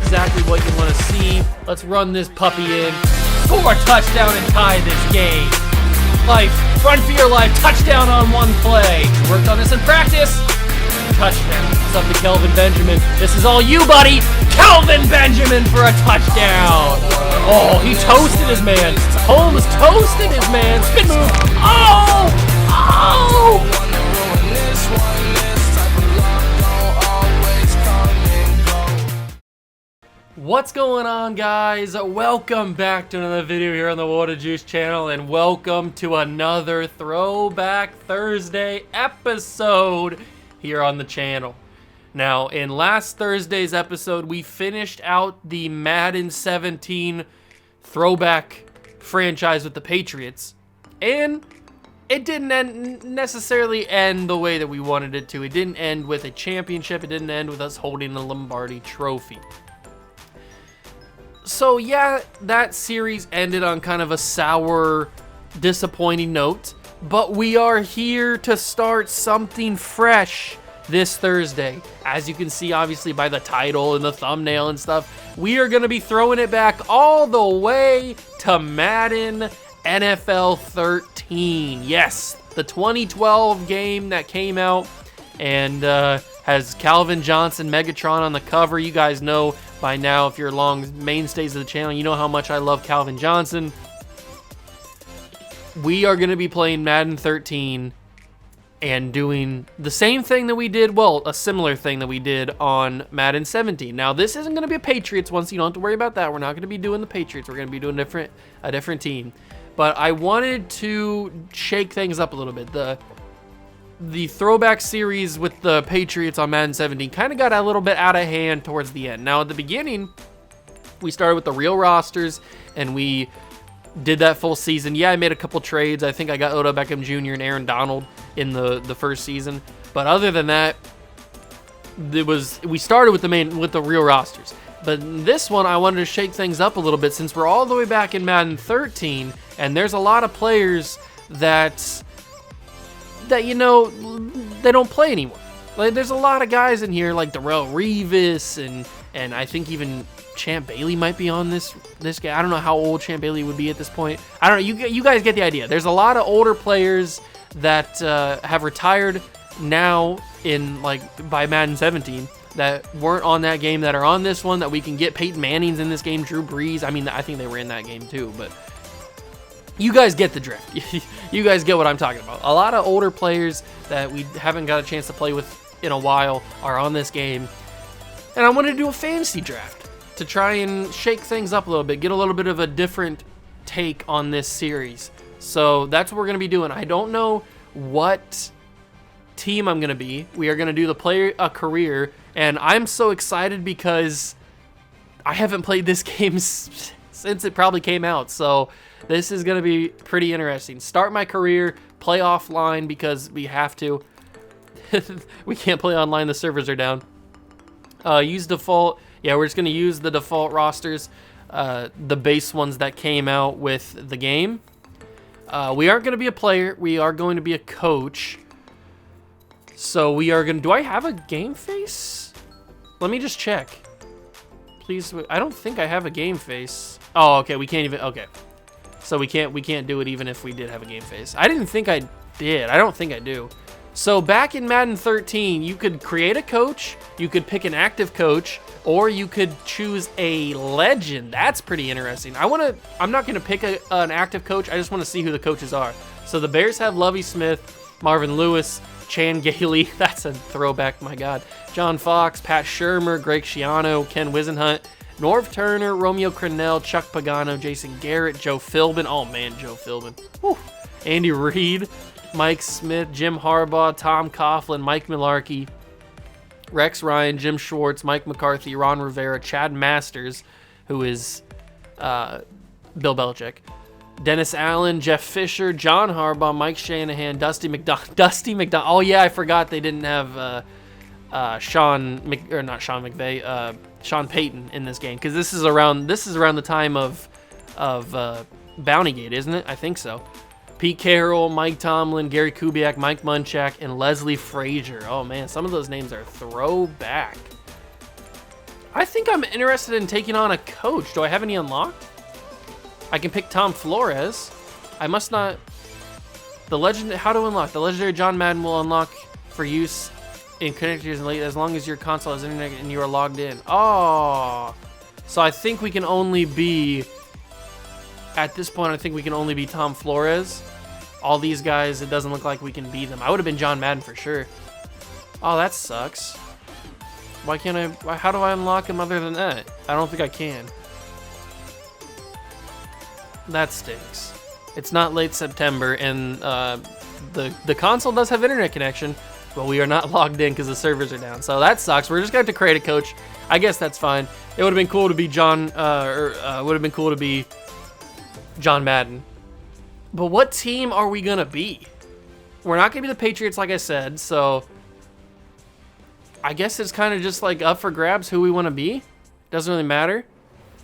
exactly what you want to see. Let's run this puppy in. Score a touchdown and tie this game. Life, run for your life, touchdown on one play. Worked on this in practice. Touchdown. It's up to Kelvin Benjamin. This is all you, buddy. Kelvin Benjamin for a touchdown. Oh, he toasted his man. Holmes toasted his man. Spin move. Oh! Oh! What's going on, guys? Welcome back to another video here on the Water Juice channel, and welcome to another Throwback Thursday episode here on the channel. Now, in last Thursday's episode, we finished out the Madden 17 Throwback franchise with the Patriots, and it didn't necessarily end the way that we wanted it to. It didn't end with a championship. It didn't end with us holding the Lombardi Trophy. So yeah, that series ended on kind of a sour, disappointing note, but we are here to start something fresh this Thursday. As you can see, obviously, by the title and the thumbnail and stuff, we are going to be throwing it back all the way to Madden NFL 13. Yes, the 2012 game that came out and has Calvin Johnson, Megatron on the cover. You guys know by now, if you're long mainstays of the channel, you know how much I love Calvin Johnson. We are going to be playing Madden 13 and doing the same thing that we did, well, a similar thing that we did on Madden 17. Now, this isn't going to be a Patriots one, so you don't have to worry about that. We're not going to be doing the Patriots. We're going to be doing a different team. But I wanted to shake things up a little bit. The throwback series with the Patriots on Madden 17 kind of got a little bit out of hand towards the end. Now, at the beginning, we started with the real rosters, and we did that full season. Yeah, I made a couple trades. I think I got Odell Beckham Jr. and Aaron Donald in the first season. But other than that, we started with the real rosters. But this one, I wanted to shake things up a little bit since we're all the way back in Madden 13, and there's a lot of players that you know, they don't play anymore. Like, there's a lot of guys in here like Darrelle Revis and I think even Champ Bailey might be on this guy. I don't know how old Champ Bailey would be at this point. I don't know. You guys get the idea. There's a lot of older players that have retired now by Madden 17 that weren't on that game that are on this one that we can get. Peyton Manning's in this game. Drew Brees. I mean, I think they were in that game too, but you guys get the drift. You guys get what I'm talking about. A lot of older players that we haven't got a chance to play with in a while are on this game. And I wanted to do a fantasy draft to try and shake things up a little bit, get a little bit of a different take on this series. So that's what we're going to be doing. I don't know what team I'm going to be. We are going to do the player career, and I'm so excited because I haven't played this game since it probably came out. So this is going to be pretty interesting. Start my career, play offline because we have to. We can't play online. The servers are down. Use default. Yeah, we're just going to use the default rosters, the base ones that came out with the game. We aren't going to be a player. We are going to be a coach. So we are going to... Do I have a game face? Let me just check. Please. I don't think I have a game face. Oh, okay. We can't even... Okay. So we can't do it even if we did have a game face. I didn't think I did. I don't think I do. So back in Madden 13, you could create a coach, you could pick an active coach, or you could choose a legend. That's pretty interesting. I'm not gonna pick an active coach. I just want to see who the coaches are. So the Bears have Lovie Smith, Marvin Lewis, Chan Gailey. That's a throwback. My God. John Fox, Pat Shurmur, Greg Schiano, Ken Wisenhunt, Norv Turner, Romeo Crennel, Chuck Pagano, Jason Garrett, Joe Philbin. Oh, man, Joe Philbin. Whew. Andy Reid, Mike Smith, Jim Harbaugh, Tom Coughlin, Mike Mularkey, Rex Ryan, Jim Schwartz, Mike McCarthy, Ron Rivera, Chad Masters, who is Bill Belichick, Dennis Allen, Jeff Fisher, John Harbaugh, Mike Shanahan, Dusty McDonald. Oh, yeah, I forgot they didn't have Sean Payton in this game, because this is around the time of Bountygate, isn't it? I think so. Pete Carroll, Mike Tomlin, Gary Kubiak, Mike Munchak, and Leslie Frazier. Oh man, some of those names are throwback. I think I'm interested in taking on a coach. Do I have any unlocked? I can pick Tom Flores. I must not. How to unlock? The legendary John Madden will unlock for use in connectors and late as long as your console has internet and you are logged in. Oh, so I think we can only be, at this point, I think we can only be Tom Flores. All these guys, it doesn't look like we can beat them. I would have been John Madden for sure. Oh, that sucks. Why can't I, how do I unlock him other than that? I don't think I can. That stinks. It's not late September, and the console does have internet connection, but we are not logged in because the servers are down. So that sucks. We're just going to have to create a coach. I guess that's fine. It would have been cool to be John Madden. But what team are we going to be? We're not going to be the Patriots, like I said, so I guess it's kind of just like up for grabs who we want to be. Doesn't really matter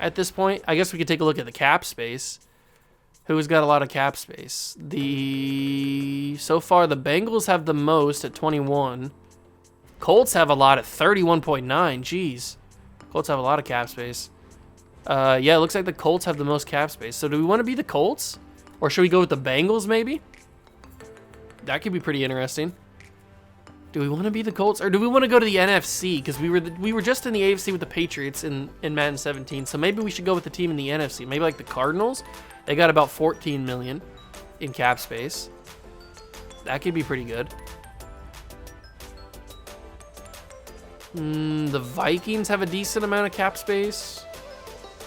at this point. I guess we could take a look at the cap space. Who's got a lot of cap space? So far, the Bengals have the most at 21. Colts have a lot at 31.9. Jeez. Colts have a lot of cap space. Yeah, it looks like the Colts have the most cap space. So do we want to be the Colts? Or should we go with the Bengals, maybe? That could be pretty interesting. Do we want to be the Colts? Or do we want to go to the NFC? Because we were just in the AFC with the Patriots in Madden 17. So maybe we should go with the team in the NFC. Maybe like the Cardinals? They got about 14 million in cap space. That could be pretty good. The Vikings have a decent amount of cap space.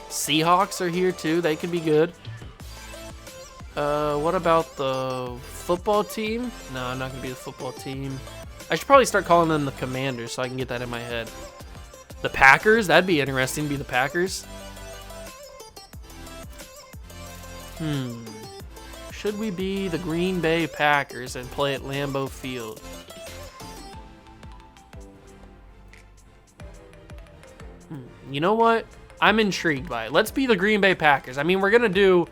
Seahawks are here too. They could be good. What about the football team? No, I'm not going to be the football team. I should probably start calling them the Commanders so I can get that in my head. The Packers? That'd be interesting to be the Packers. Should we be the Green Bay Packers and play at Lambeau Field? You know what? I'm intrigued by it. Let's be the Green Bay Packers. I mean, we're gonna do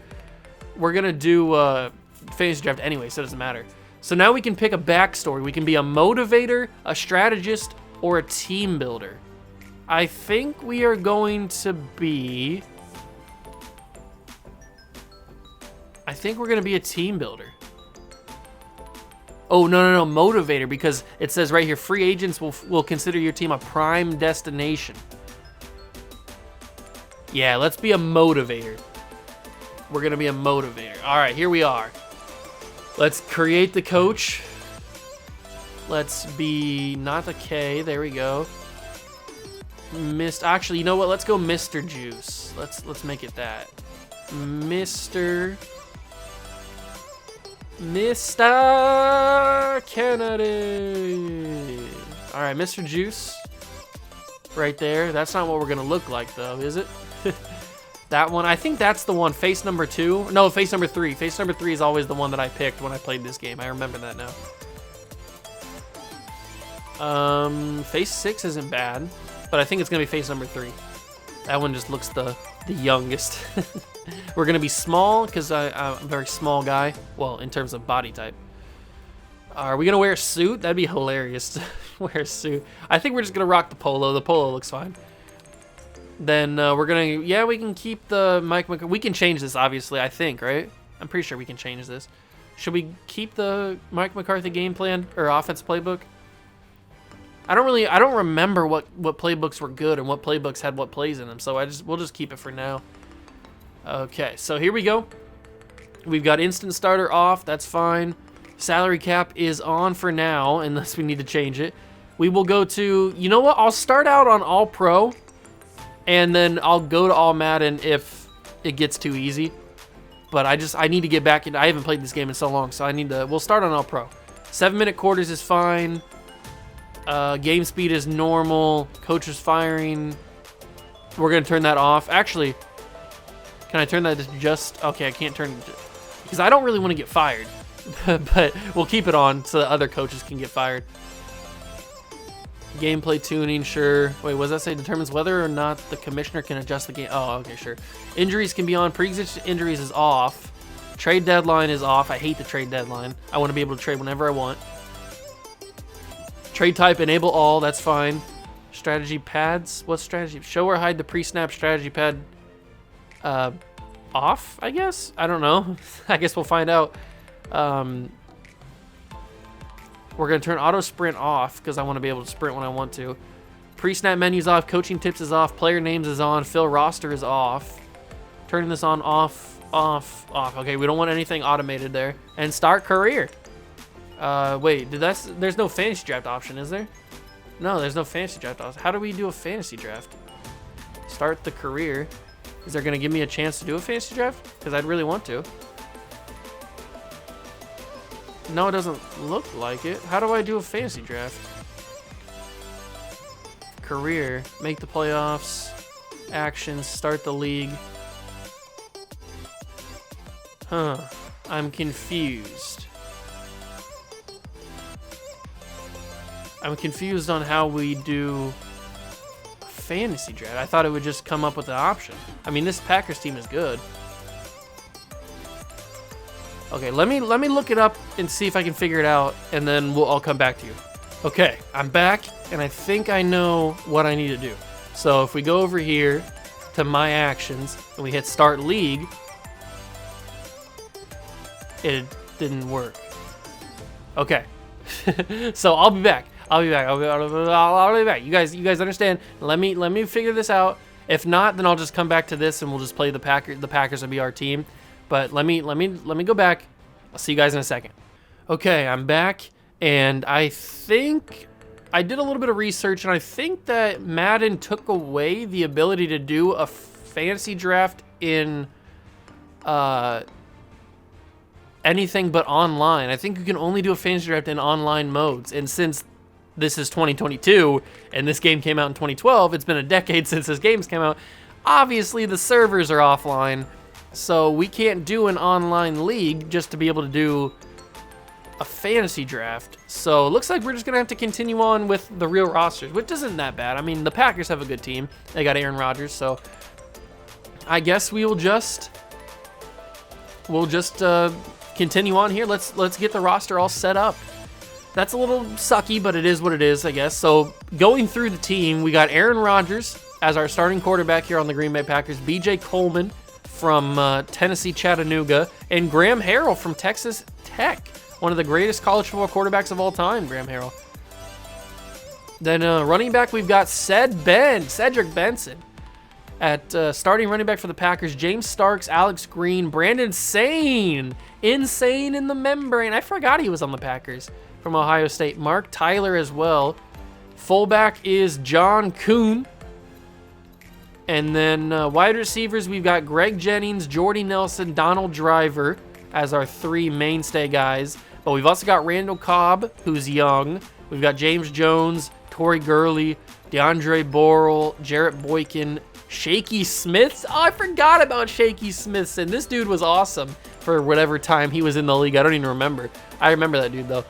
fantasy draft anyway, so it doesn't matter. So now we can pick a backstory. We can be a motivator, a strategist, or a team builder. I think we are going to be. I think we're going to be a team builder. Oh, no, motivator, because it says right here, free agents will consider your team a prime destination. Yeah, let's be a motivator. We're going to be a motivator. All right, here we are. Let's create the coach. Let's be not the K. There we go. Actually, you know what? Let's go Mr. Juice. Let's make it that. Mr. Kennedy. All right, Mr. Juice. Right there. That's not what we're going to look like, though, is it? That one. I think that's the one. Face number 2. No, face number 3. Face number 3 is always the one that I picked when I played this game. I remember that now. Face 6 isn't bad, but I think it's going to be face number 3. That one just looks the youngest. We're going to be small because I'm a very small guy. Well, in terms of body type. Are we going to wear a suit? That'd be hilarious to wear a suit. I think we're just going to rock the polo. The polo looks fine. Then we're going to... Yeah, we can keep the Mike McCarthy. We can change this, obviously, I think, right? I'm pretty sure we can change this. Should we keep the Mike McCarthy game plan or offense playbook? I don't remember what playbooks were good and what playbooks had what plays in them, so we'll just keep it for now. Okay, so here we go. We've got instant starter off, that's fine. Salary cap is on for now, unless we need to change it. We will go to, you know what? I'll start out on All Pro, and then I'll go to All Madden if it gets too easy. But I need to get back in. I haven't played this game in so long, so we'll start on All Pro. 7-minute quarters is fine. Game speed is normal. Coach is firing. We're going to turn that off. Actually, can I turn that to just... Okay, I can't turn it because I don't really want to get fired. But we'll keep it on so that other coaches can get fired. Gameplay tuning, sure. Wait, what does that say? Determines whether or not the commissioner can adjust the game. Oh, okay, sure. Injuries can be on. Pre-existing injuries is off. Trade deadline is off. I hate the trade deadline. I want to be able to trade whenever I want. Trade type, enable all. That's fine. Strategy pads. What strategy? Show or hide the pre-snap strategy pad off, I guess? I don't know. I guess we'll find out. We're going to turn auto sprint off because I want to be able to sprint when I want to. Pre-snap menus off. Coaching tips is off. Player names is on. Fill roster is off. Turning this on, off, off, off. Okay, we don't want anything automated there. And start career. Wait, there's no fantasy draft option, is there? No, there's no fantasy draft option. How do we do a fantasy draft? Start the career. Is there going to give me a chance to do a fantasy draft? Because I'd really want to. No, it doesn't look like it. How do I do a fantasy draft? Career. Make the playoffs. Actions. Start the league. Huh. I'm confused. I'm confused on how we do fantasy draft. I thought it would just come up with an option. I mean, this Packers team is good. Okay, let me look it up and see if I can figure it out, and then I'll come back to you. Okay, I'm back, and I think I know what I need to do. So if we go over here to my actions and we hit start league, it didn't work. Okay, so I'll be back. I'll be back. You guys understand? Let me figure this out. If not, then I'll just come back to this and we'll just play the Packers. The Packers will be our team. But let me go back. I'll see you guys in a second. Okay, I'm back, and I think I did a little bit of research, and I think that Madden took away the ability to do a fantasy draft in anything but online. I think you can only do a fantasy draft in online modes, and since this is 2022 and this game came out in 2012, it's been a decade since this game's came out. Obviously, the servers are offline, so we can't do an online league just to be able to do a fantasy draft. So it looks like we're just gonna have to continue on with the real rosters, which isn't that bad. I mean, the Packers have a good team. They got Aaron Rodgers, so I guess we'll just continue on here. Let's get the roster all set up. That's a little sucky, but it is what it is, I guess. So going through the team, we got Aaron Rodgers as our starting quarterback here on the Green Bay Packers, B.J. Coleman from Tennessee Chattanooga, and Graham Harrell from Texas Tech, one of the greatest college football quarterbacks of all time, Graham Harrell. Then running back, we've got Cedric Benson. At starting running back for the Packers, James Starks, Alex Green, Brandon Insane in the membrane. I forgot he was on the Packers from Ohio State. Mark Tyler as well. Fullback is John Kuhn. And then wide receivers, we've got Greg Jennings, Jordy Nelson, Donald Driver as our three mainstay guys. But we've also got Randall Cobb, who's young. We've got James Jones, Torrey Gurley, DeAndre Borrell, Jarrett Boykin, Shaky Smiths. Oh, I forgot about Shaky Smiths. And this dude was awesome for whatever time he was in the league. I don't even remember. I remember that dude, though.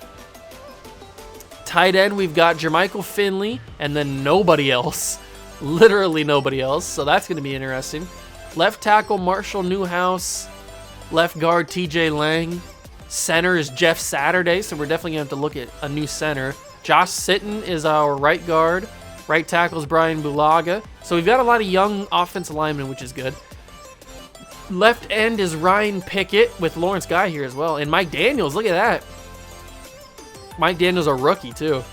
Tight end, we've got Jermichael Finley, and then nobody else. Literally nobody else. So that's going to be interesting. Left tackle, Marshall Newhouse. Left guard, TJ Lang. Center is Jeff Saturday, so we're definitely going to have to look at a new center. Josh Sitton is our right guard. Right tackle is Brian Bulaga. So we've got a lot of young offensive linemen, which is good. Left end is Ryan Pickett with Lawrence Guy here as well. And Mike Daniels, look at that. Mike Daniels, a rookie, too.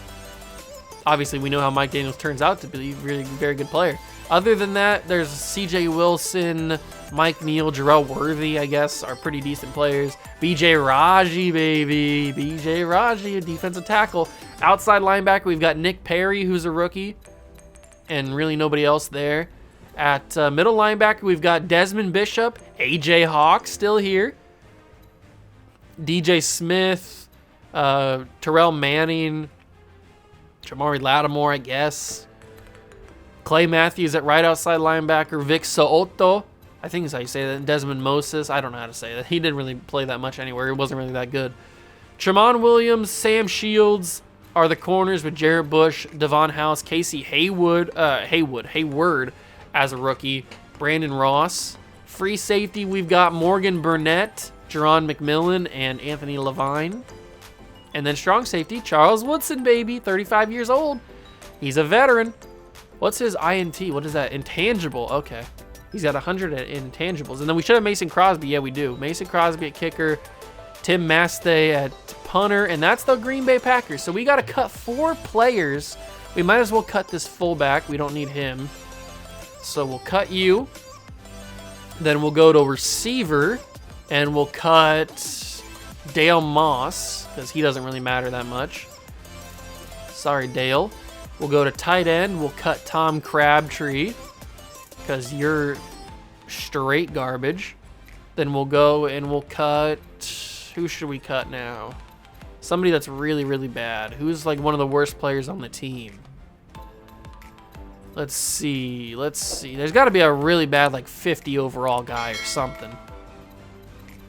Obviously, we know how Mike Daniels turns out to be a really very good player. Other than that, there's C.J. Wilson, Mike Neal, Jarrell Worthy, I guess, are pretty decent players. B.J. Raji, baby. B.J. Raji, a defensive tackle. Outside linebacker, we've got Nick Perry, who's a rookie, and really nobody else there. At middle linebacker, we've got Desmond Bishop, A.J. Hawk still here, D.J. Smith, Terrell Manning, Jamari Lattimore, I guess. Clay Matthews at right outside linebacker. Vic So'oto, I think is how you say that. Desmond Moses, I don't know how to say that. He didn't really play that much anywhere. He wasn't really that good. Tramon Williams, Sam Shields are the corners with Jarrett Bush, Devon House, Casey Hayward as a rookie. Brandon Ross. Free safety, we've got Morgan Burnett, Jerron McMillan, and Anthony Levine. And then strong safety, Charles Woodson, baby, 35 years old. He's a veteran. What's his INT? What is that? Intangible. Okay. He's got 100 intangibles. And then we should have Mason Crosby. Yeah, we do. Mason Crosby at kicker. Tim Mastay at punter. And that's the Green Bay Packers. So we got to cut 4 players. We might as well cut this fullback. We don't need him. So we'll cut you. Then we'll go to receiver. And we'll cut Dale Moss. Because he doesn't really matter that much. Sorry, Dale. We'll go to tight end. We'll cut Tom Crabtree because you're straight garbage. Then we'll go and we'll cut... Who should we cut now? Somebody that's really, really bad. Who's like one of the worst players on the team? Let's see. There's got to be a really bad like 50 overall guy or something.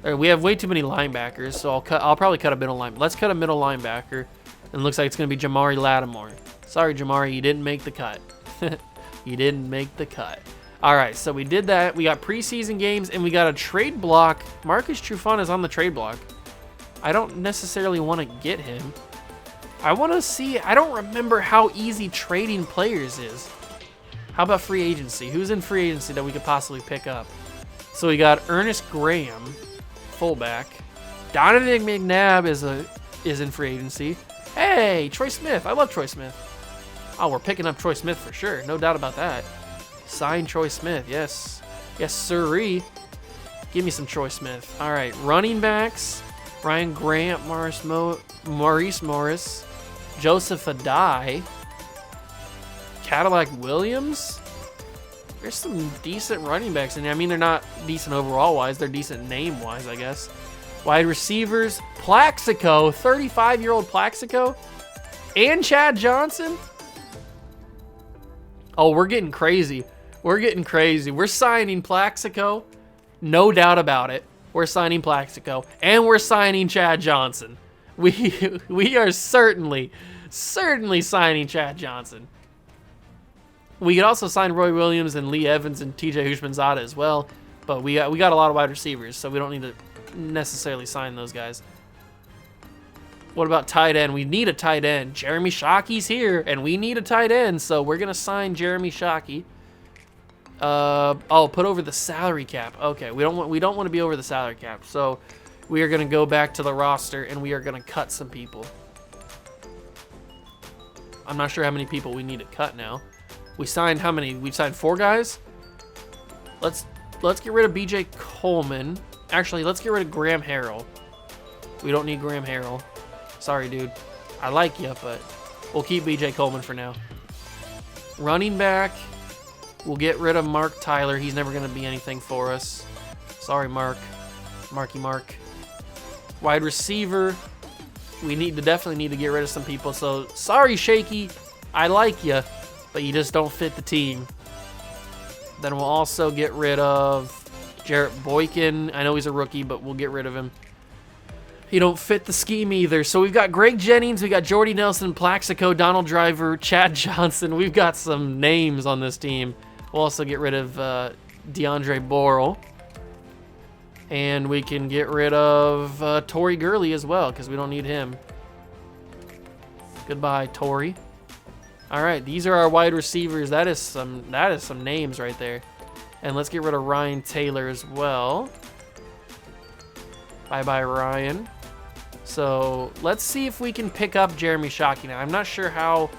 We have way too many linebackers, so I'll probably cut a middle linebacker. Let's cut a middle linebacker. And it looks like it's going to be Jamari Lattimore. Sorry, Jamari, you didn't make the cut. You didn't make the cut. All right, so we did that. We got preseason games, and we got a trade block. Marcus Trufant is on the trade block. I don't necessarily want to get him. I want to see. I don't remember how easy trading players is. How about free agency? Who's in free agency that we could possibly pick up? So we got Ernest Graham, fullback. Donovan McNabb is in free agency. Hey, Troy Smith. I love Troy Smith. Oh, we're picking up Troy Smith for sure. No doubt about that. Sign Troy Smith. Yes. Yes, sirree. Give me some Troy Smith. All right. Running backs. Ryan Grant, Maurice Morris. Joseph Adai. Cadillac Williams. There's some decent running backs in there. I mean, they're not decent overall-wise. They're decent name-wise, I guess. Wide receivers, Plaxico, 35-year-old Plaxico, and Chad Johnson. Oh, we're getting crazy. We're getting crazy. We're signing Plaxico, no doubt about it. We're signing Plaxico, and we're signing Chad Johnson. We are certainly signing Chad Johnson. We could also sign Roy Williams and Lee Evans and TJ Hushmanzada as well, but we got a lot of wide receivers, so we don't need to necessarily sign those guys. What about tight end? We need a tight end. Jeremy Shockey's here, and we need a tight end, so we're gonna sign Jeremy Shockey. Put over the salary cap. Okay, we don't want to be over the salary cap, so we are gonna go back to the roster and we are gonna cut some people. I'm not sure how many people we need to cut now. We signed how many? We signed 4 guys. Let's get rid of BJ Coleman. Actually, let's get rid of Graham Harrell. We don't need Graham Harrell. Sorry, dude. I like you, but we'll keep BJ Coleman for now. Running back, we'll get rid of Mark Tyler. He's never going to be anything for us. Sorry, Mark. Marky Mark. Wide receiver, we definitely need to get rid of some people. So, sorry, Shaky. I like you, but you just don't fit the team. Then we'll also get rid of Jarrett Boykin. I know he's a rookie, but we'll get rid of him. He don't fit the scheme either. So we've got Greg Jennings, we got Jordy Nelson, Plaxico, Donald Driver, Chad Johnson. We've got some names on this team. We'll also get rid of DeAndre Borrell. And we can get rid of Torrey Gurley as well, because we don't need him. Goodbye, Torrey. All right, these are our wide receivers. That is some names right there. And let's get rid of Ryan Taylor as well. Bye-bye, Ryan. So let's see if we can pick up Jeremy Shockey now. I'm not sure how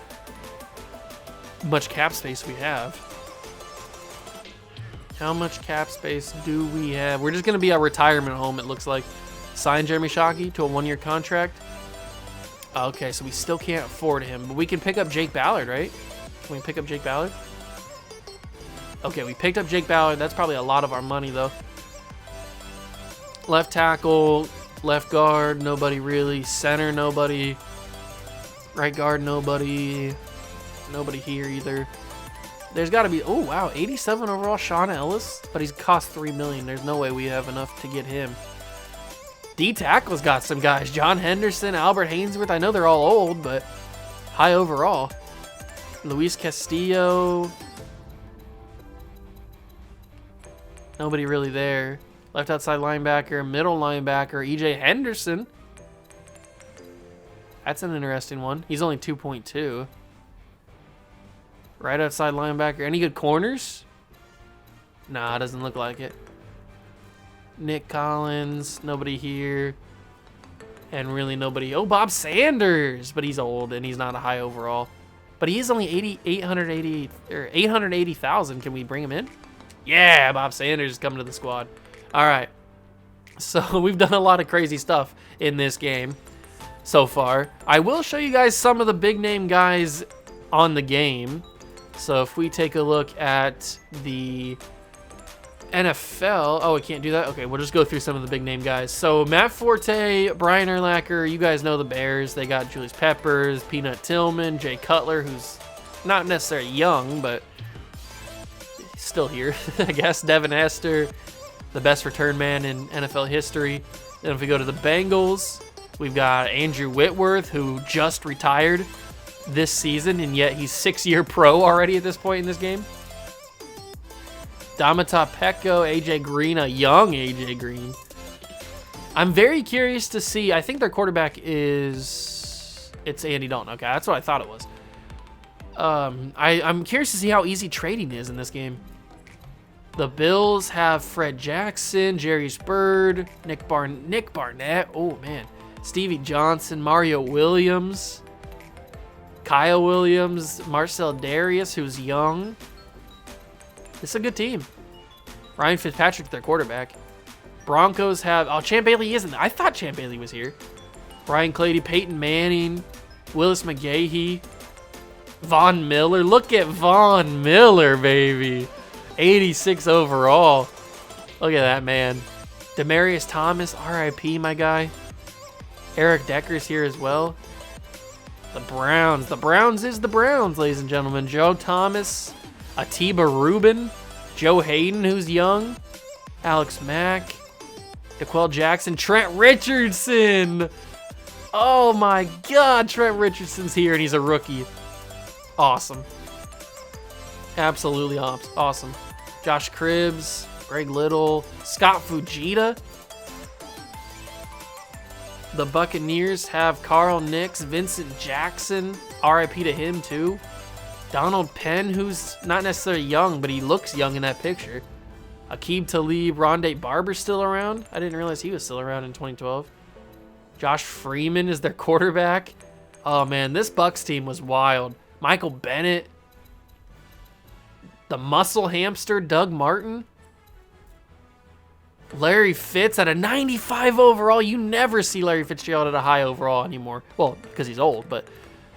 much cap space we have. How much cap space do we have? We're just going to be a retirement home, it looks like. Sign Jeremy Shockey to a 1-year contract. Okay, so we still can't afford him. But we can pick up Jake Ballard, right? Can we pick up Jake Ballard? Okay, we picked up Jake Ballard. That's probably a lot of our money, though. Left tackle, left guard, nobody really. Center, nobody. Right guard, nobody. Nobody here either. There's got to be... Oh, wow. 87 overall, Sean Ellis. But he's cost $3 million. There's no way we have enough to get him. D-tackle's got some guys. John Henderson, Albert Hainsworth. I know they're all old, but high overall. Luis Castillo... Nobody really there. Left outside linebacker, middle linebacker, E.J. Henderson. That's an interesting one. He's only 2.2. Right outside linebacker. Any good corners? Nah, doesn't look like it. Nick Collins, nobody here. And really nobody. Oh, Bob Sanders, but he's old and he's not a high overall. But he is only 880,000. Can we bring him in? Yeah, Bob Sanders is coming to the squad. All right. So we've done a lot of crazy stuff in this game so far. I will show you guys some of the big name guys on the game. So if we take a look at the NFL, oh, we can't do that. Okay, we'll just go through some of the big name guys. So Matt Forte, Brian Urlacher, you guys know the Bears. They got Julius Peppers, Peanut Tillman, Jay Cutler, who's not necessarily young, but he's still here, I guess. Devin Hester, the best return man in NFL history. Then if we go to the Bengals, we've got Andrew Whitworth, who just retired this season, and yet he's 6-year pro already at this point in this game. Damata Pecco, AJ Green, a young AJ Green. I'm very curious to see. I think their quarterback it's Andy Dalton. Okay, that's what I thought it was. I'm curious to see how easy trading is in this game. The Bills have Fred Jackson, Jerry's Bird, Nick Barnett. Oh man, Stevie Johnson, Mario Williams, Kyle Williams, Marcel Darius, who's young. It's a good team. Ryan Fitzpatrick, their quarterback. Broncos have... Oh, Champ Bailey isn't. I thought Champ Bailey was here. Brian Clady, Peyton Manning, Willis McGahee, Von Miller. Look at Von Miller, baby. 86 overall. Look at that, man. Demaryius Thomas, RIP, my guy. Eric Decker's here as well. The Browns. The Browns is the Browns, ladies and gentlemen. Joe Thomas... Atiba Rubin, Joe Hayden, who's young, Alex Mack, DeQuell Jackson, Trent Richardson. Oh my God, Trent Richardson's here and he's a rookie. Awesome. Absolutely awesome. Josh Cribbs, Greg Little, Scott Fujita. The Buccaneers have Carl Nix, Vincent Jackson, RIP to him too. Donald Penn, who's not necessarily young, but he looks young in that picture. Aqib Talib, Rondé Barber still around. I didn't realize he was still around in 2012. Josh Freeman is their quarterback. Oh man, this Bucs team was wild. Michael Bennett. The muscle hamster, Doug Martin. Larry Fitz at a 95 overall. You never see Larry Fitzgerald at a high overall anymore. Well, because he's old, but...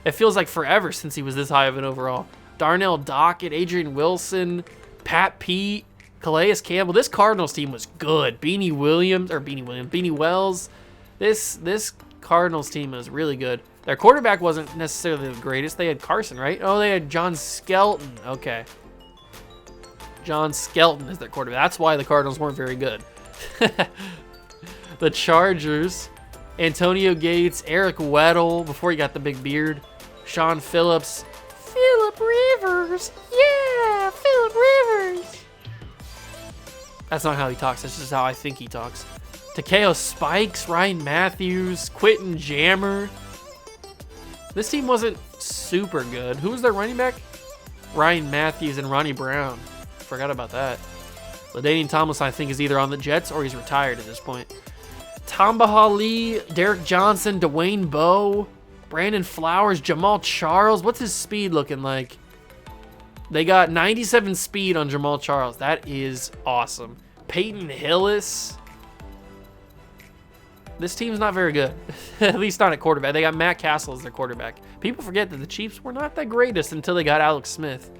It feels like forever since he was this high of an overall. Darnell Dockett, Adrian Wilson, Pat Pete, Calais Campbell. This Cardinals team was good. Beanie Wells. This Cardinals team was really good. Their quarterback wasn't necessarily the greatest. They had Carson, right? Oh, they had John Skelton. Okay. John Skelton is their quarterback. That's why the Cardinals weren't very good. The Chargers, Antonio Gates, Eric Weddle, before he got the big beard. Sean Phillips. Phillip Rivers. Yeah, Phillip Rivers. That's not how he talks. That's just how I think he talks. Takeo Spikes, Ryan Matthews, Quentin Jammer. This team wasn't super good. Who was their running back? Ryan Matthews and Ronnie Brown. Forgot about that. LaDainian Tomlinson, I think, is either on the Jets or he's retired at this point. Tamba Hali, Derek Johnson, Dwayne Bowe, Brandon Flowers, Jamal Charles. What's his speed looking like? They got 97 speed on Jamal Charles. That is awesome. Peyton Hillis. This team's not very good. At least not at quarterback. They got Matt Castle as their quarterback. People forget that the Chiefs were not that greatest until they got Alex Smith.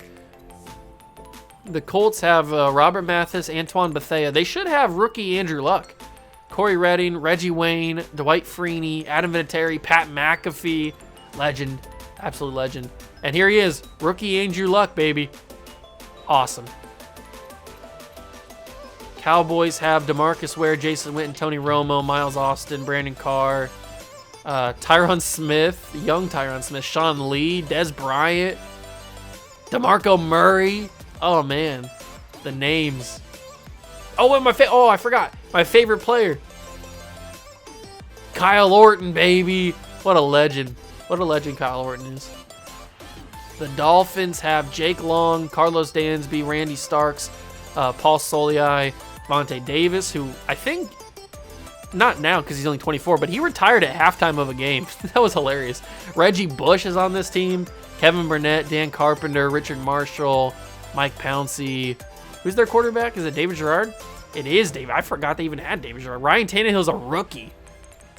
The Colts have Robert Mathis, Antoine Bethea. They should have rookie Andrew Luck. Corey Redding, Reggie Wayne, Dwight Freeney, Adam Vinatieri, Pat McAfee. Legend. Absolute legend. And here he is. Rookie Andrew Luck, baby. Awesome. Cowboys have DeMarcus Ware, Jason Witten, Tony Romo, Miles Austin, Brandon Carr, Tyron Smith, young Tyron Smith, Sean Lee, Des Bryant, DeMarco Murray. Oh, man. The names. Oh, and I forgot. My favorite player. Kyle Orton, baby. What a legend. What a legend Kyle Orton is. The Dolphins have Jake Long, Carlos Dansby, Randy Starks, Paul Soliai, Vontae Davis, who I think, not now because he's only 24, but he retired at halftime of a game. That was hilarious. Reggie Bush is on this team. Kevin Burnett, Dan Carpenter, Richard Marshall, Mike Pouncey. Who's their quarterback? Is it David Gerard? It is David. I forgot they even had David Gerard. Ryan Tannehill's a rookie.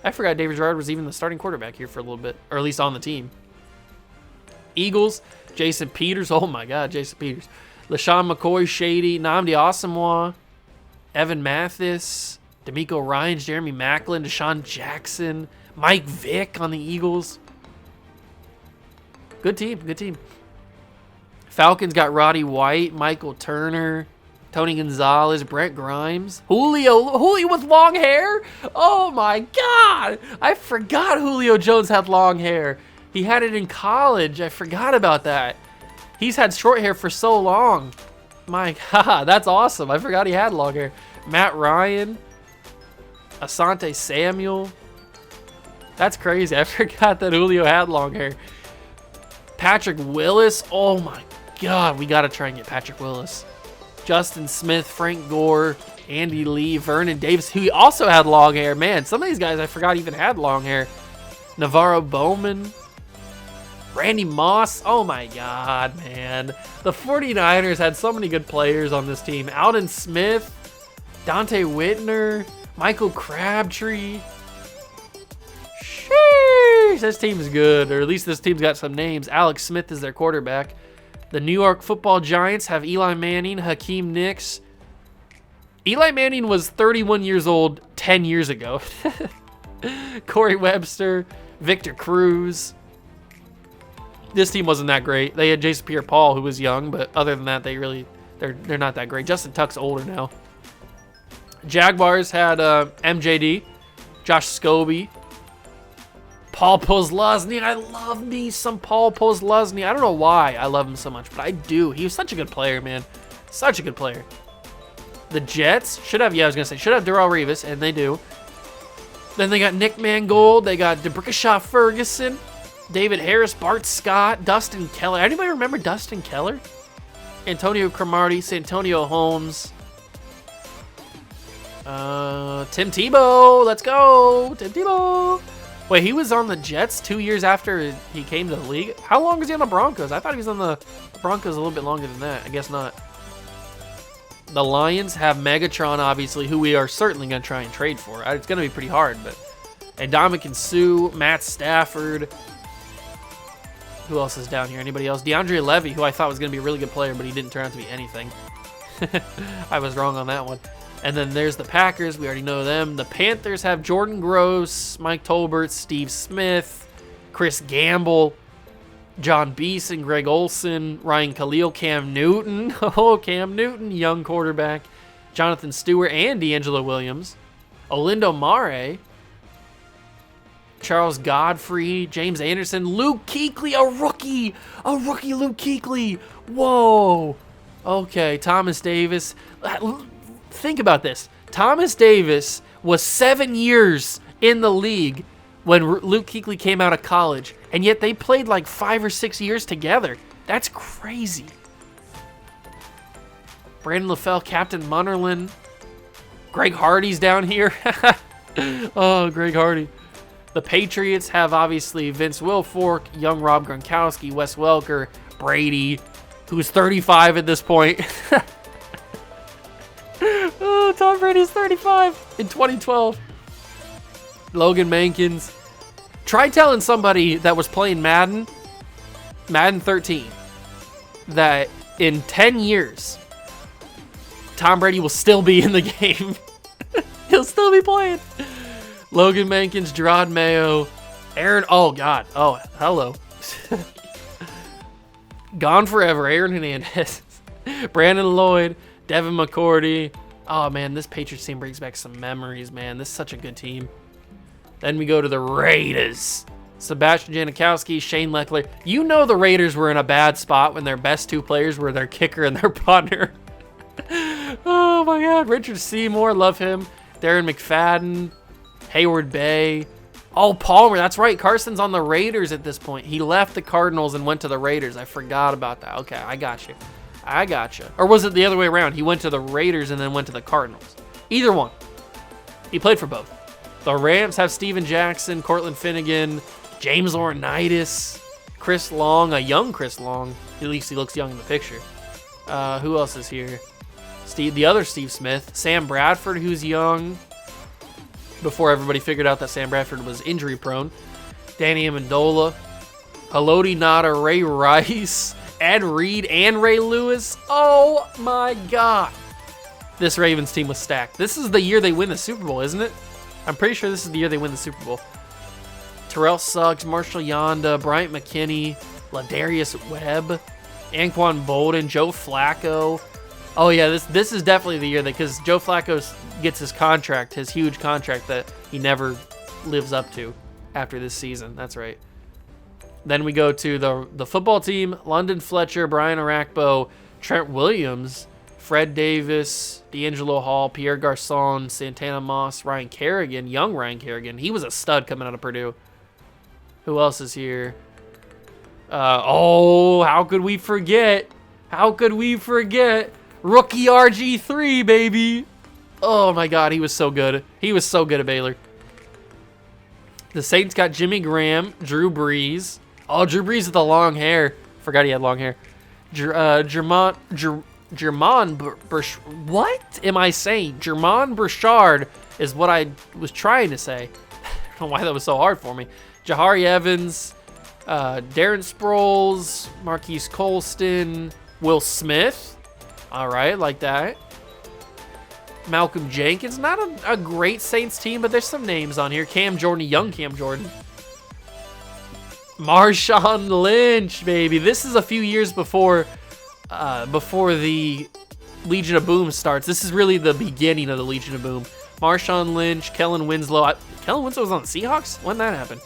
I forgot David Gerard was even the starting quarterback here for a little bit, or at least on the team. Eagles, Jason Peters. Oh my God, Jason Peters. LaShawn McCoy, Shady, Nnamdi Asomugha, Evan Mathis, D'Amico Ryans, Jeremy Maclin, Deshaun Jackson, Mike Vick on the Eagles. Good team, good team. Falcons got Roddy White, Michael Turner, Tony Gonzalez, Brent Grimes, Julio with long hair. Oh my God, I forgot Julio Jones had long hair. He had it in college. I forgot about that. He's had short hair for so long. My God, that's awesome. I forgot he had long hair. Matt Ryan, Asante Samuel. That's crazy. I forgot that Julio had long hair. Patrick Willis. Oh my God, we got to try and get Patrick Willis. Justin Smith, Frank Gore, Andy Lee, Vernon Davis, who also had long hair. Man, some of these guys I forgot even had long hair. Navarro Bowman. Randy Moss. Oh my God, man. The 49ers had so many good players on this team. Alden Smith, Dante Whitner, Michael Crabtree. Sheesh, this team's good, or at least this team's got some names. Alex Smith is their quarterback. The New York Football Giants have Eli Manning, Hakeem Nicks. Eli Manning was 31 years old 10 years ago. Corey Webster, Victor Cruz. This team wasn't that great. They had Jason Pierre-Paul, who was young, but other than that, they're not that great. Justin Tuck's older now. Jaguars had MJD, Josh Scobie, Paul Posluszny. I love me some Paul Posluszny. I don't know why I love him so much, but I do. He was such a good player, man. Such a good player. The Jets should have Darrelle Revis, and they do. Then they got Nick Mangold. They got DeBrickashaw Ferguson, David Harris, Bart Scott, Dustin Keller. Anybody remember Dustin Keller? Antonio Cromartie, Santonio Holmes, Tim Tebow. Let's go, Tim Tebow. Wait, he was on the Jets 2 years after he came to the league? How long was he on the Broncos? I thought he was on the Broncos a little bit longer than that. I guess not. The Lions have Megatron, obviously, who we are certainly going to try and trade for. It's going to be pretty hard, but Ndamukong Suh, Matt Stafford. Who else is down here? Anybody else? DeAndre Levy, who I thought was going to be a really good player, but he didn't turn out to be anything. I was wrong on that one. And then there's the Packers. We already know them. The Panthers have Jordan Gross, Mike Tolbert, Steve Smith, Chris Gamble, John Beeson, Greg Olson, Ryan Khalil, Cam Newton. Oh, Cam Newton, young quarterback. Jonathan Stewart and D'Angelo Williams. Olindo Mare. Charles Godfrey, James Anderson, Luke Kuechly, a rookie Luke Kuechly. Whoa. Okay, Thomas Davis. Think about this. Thomas Davis was 7 years in the league when Luke Kuechly came out of college, and yet they played like 5 or 6 years together. That's crazy. Brandon LaFell, Captain Munnerlyn. Greg Hardy's down here. Oh, Greg Hardy. The Patriots have obviously Vince Wilfork, young Rob Gronkowski, Wes Welker, Brady, who's 35 at this point. Oh, Tom Brady's 35 in 2012. Logan Mankins. Try telling somebody that was playing Madden 13, that in 10 years, Tom Brady will still be in the game. He'll still be playing. Logan Mankins, Gerard Mayo, Aaron. Oh, God. Oh, hello. Gone forever. Aaron Hernandez, Brandon Lloyd, Devin McCourty. Oh, man, this Patriots team brings back some memories, man. This is such a good team. Then we go to the Raiders. Sebastian Janikowski, Shane Leckler. You know the Raiders were in a bad spot when their best two players were their kicker and their punter. Oh, my God. Richard Seymour, love him. Darren McFadden, Hayward Bay, Oh, Palmer, that's right. Carson's on the Raiders at this point. He left the Cardinals and went to the Raiders. I forgot about that. Okay, I got you. Or was it the other way around? He went to the Raiders and then went to the Cardinals. Either one. He played for both. The Rams have Steven Jackson, Cortland Finnegan, James Laurinaitis, Chris Long, a young Chris Long. At least he looks young in the picture. Who else is here? The other Steve Smith. Sam Bradford, who's young. Before everybody figured out that Sam Bradford was injury prone. Danny Amendola. Haloti Ngata, Ray Rice, Ed Reed, and Ray Lewis. Oh my God. This Ravens team was stacked. This is the year they win the Super Bowl, isn't it? I'm pretty sure this is the year they win the Super Bowl. Terrell Suggs, Marshall Yonda, Bryant McKinney, Ladarius Webb, Anquan Bolden, Joe Flacco. Oh yeah, this is definitely the year that, because Joe Flacco gets his contract, his huge contract that he never lives up to after this season. That's right. Then we go to the football team: London Fletcher, Brian Arakpo, Trent Williams, Fred Davis, D'Angelo Hall, Pierre Garçon, Santana Moss, Ryan Kerrigan, young Ryan Kerrigan. He was a stud coming out of Purdue. Who else is here? How could we forget? Rookie RG3, baby. Oh my God, he was so good. He was so good at Baylor. The Saints got Jimmy Graham, Drew Brees. Oh, Drew Brees with the long hair. Forgot he had long hair. Jermon what am I saying? Jermon Burchard is what I was trying to say. I don't know why that was so hard for me. Jahari Evans, Darren Sproles, Marquise Colston, Will Smith. All right, like that. Malcolm Jenkins. Not a great Saints team, but there's some names on here. Cam Jordan, young Cam Jordan. Marshawn Lynch, baby. This is a few years before the Legion of Boom starts. This is really the beginning of the Legion of Boom. Marshawn Lynch, Kellen Winslow. Kellen Winslow was on the Seahawks? When did that happen?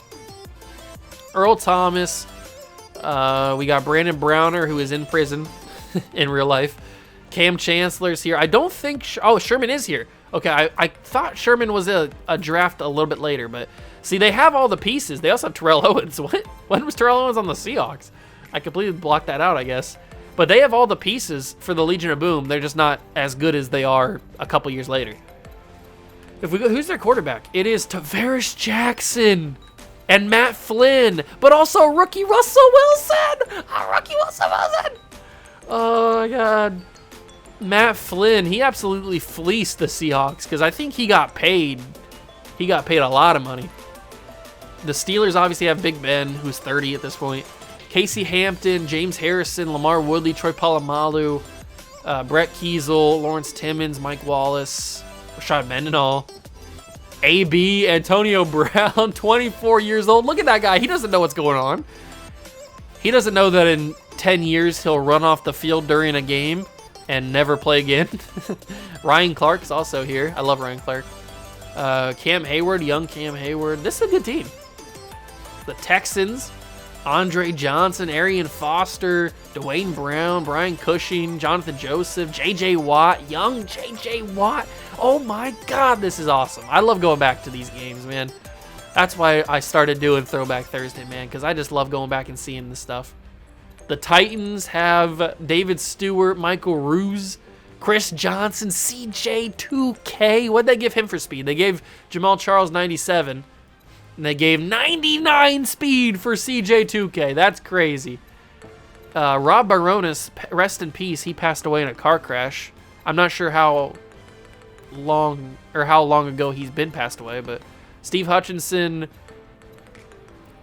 Earl Thomas. We got Brandon Browner, who is in prison in real life. Cam Chancellor's here. I don't think... Sherman is here. Okay, I thought Sherman was a draft a little bit later, but... See, they have all the pieces. They also have Terrell Owens. What? When was Terrell Owens on the Seahawks? I completely blocked that out, I guess. But they have all the pieces for the Legion of Boom. They're just not as good as they are a couple years later. If we go, who's their quarterback? It is Tavares Jackson and Matt Flynn, but also rookie Russell Wilson. Oh my God. Matt Flynn, he absolutely fleeced the Seahawks because I think he got paid. He got paid a lot of money. The Steelers obviously have Big Ben, who's 30 at this point. Casey Hampton, James Harrison, Lamar Woodley, Troy Polamalu, Brett Kiesel, Lawrence Timmons, Mike Wallace, Rashad Mendenhall, AB, Antonio Brown, 24 years old. Look at that guy. He doesn't know what's going on. He doesn't know that in 10 years he'll run off the field during a game and never play again. Ryan Clark is also here. I love Ryan Clark. Cam Hayward, young Cam Hayward. This is a good team. The Texans, Andre Johnson, Arian Foster, Dwayne Brown, Brian Cushing, Jonathan Joseph, J.J. Watt, young J.J. Watt. Oh my God, this is awesome. I love going back to these games, man. That's why I started doing Throwback Thursday, man, because I just love going back and seeing this stuff. The Titans have David Stewart, Michael Ruse, Chris Johnson, CJ2K. What'd they give him for speed? They gave Jamal Charles 97. And they gave 99 speed for CJ2K. That's crazy. Rob Baronis, rest in peace. He passed away in a car crash. I'm not sure how long ago he's been passed away, but Steve Hutchinson,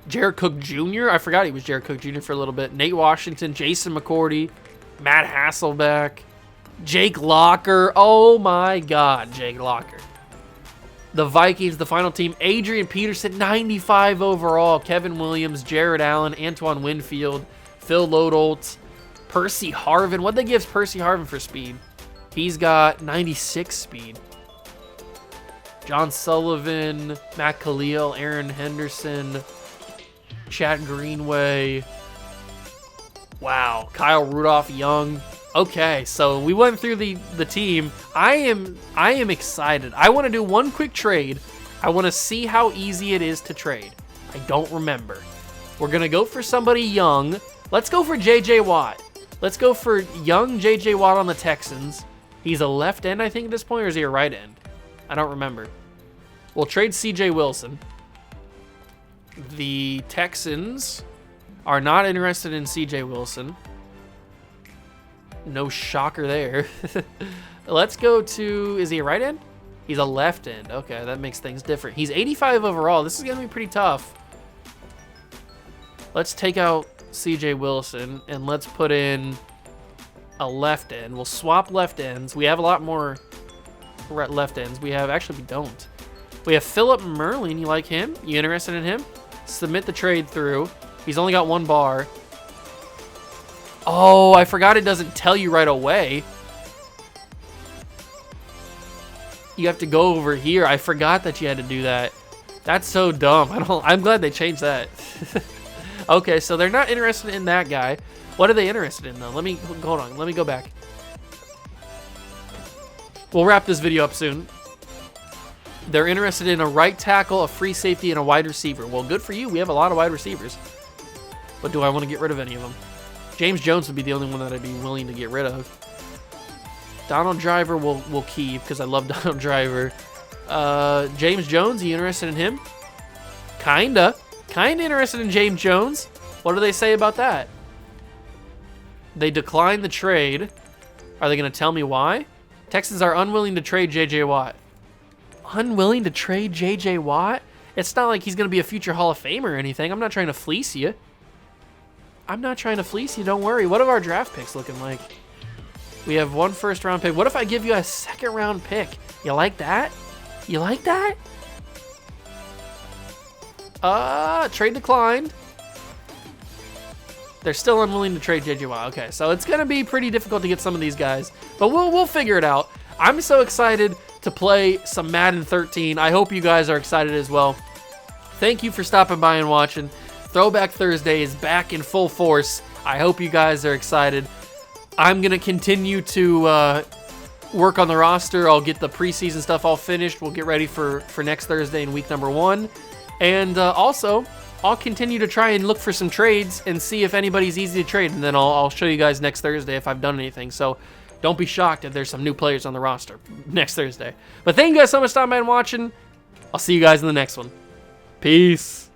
Jared Cook Jr. I forgot he was Jared Cook Jr. for a little bit. Nate Washington, Jason McCourty, Matt Hasselbeck, Jake Locker. Oh my God, Jake Locker. The Vikings, the final team, Adrian Peterson, 95 overall. Kevin Williams, Jared Allen, Antoine Winfield, Phil Loadolt, Percy Harvin. What'd they give Percy Harvin for speed? He's got 96 speed. John Sullivan, Matt Khalil, Aaron Henderson, Chad Greenway. Wow, Kyle Rudolph, young. Okay, so we went through the team. I am excited. I want to do one quick trade I want to see how easy it is to trade. I don't remember. We're going to go for somebody young. Let's go for J.J. Watt. Let's go for young J.J. Watt on the Texans. He's a left end, I think, at this point, or is he a right end? I don't remember. We'll trade C.J. Wilson. The Texans are not interested in C.J. Wilson. No shocker there. Let's go to... Is he a right end? He's a left end. Okay, that makes things different. He's 85 overall. This is going to be pretty tough. Let's take out C.J. Wilson, and let's put in a left end. We'll swap left ends. We have a lot more left ends. We have... Actually, we don't. We have Philip Merlin. You like him? You interested in him? Submit the trade through. He's only got 1 bar. Oh, I forgot it doesn't tell you right away. You have to go over here. I forgot that you had to do that. That's so dumb. I'm glad they changed that. Okay, so they're not interested in that guy. What are they interested in, though? Hold on. Let me go back. We'll wrap this video up soon. They're interested in a right tackle, a free safety, and a wide receiver. Well, good for you. We have a lot of wide receivers. But do I want to get rid of any of them? James Jones would be the only one that I'd be willing to get rid of. Donald Driver will keep because I love Donald Driver. James Jones, you interested in him? Kinda interested in James Jones. What do they say about that? They declined the trade. Are they going to tell me why? Texans are unwilling to trade J.J. Watt. Unwilling to trade J.J. Watt? It's not like he's going to be a future Hall of Famer or anything. I'm not trying to fleece you. Don't worry. What are our draft picks looking like? We have 1 first-round pick. What if I give you a second-round pick? You like that? You like that? Trade declined. They're still unwilling to trade J.J. Watt. Okay, so it's going to be pretty difficult to get some of these guys. But we'll figure it out. I'm so excited to play some Madden 13. I hope you guys are excited as well. Thank you for stopping by and watching. Throwback Thursday is back in full force. I hope you guys are excited. I'm going to continue to work on the roster. I'll get the preseason stuff all finished. We'll get ready for next Thursday in week number 1. And also, I'll continue to try and look for some trades and see if anybody's easy to trade. And then I'll show you guys next Thursday if I've done anything. So don't be shocked if there's some new players on the roster next Thursday. But thank you guys so much for stopping by and watching. I'll see you guys in the next one. Peace.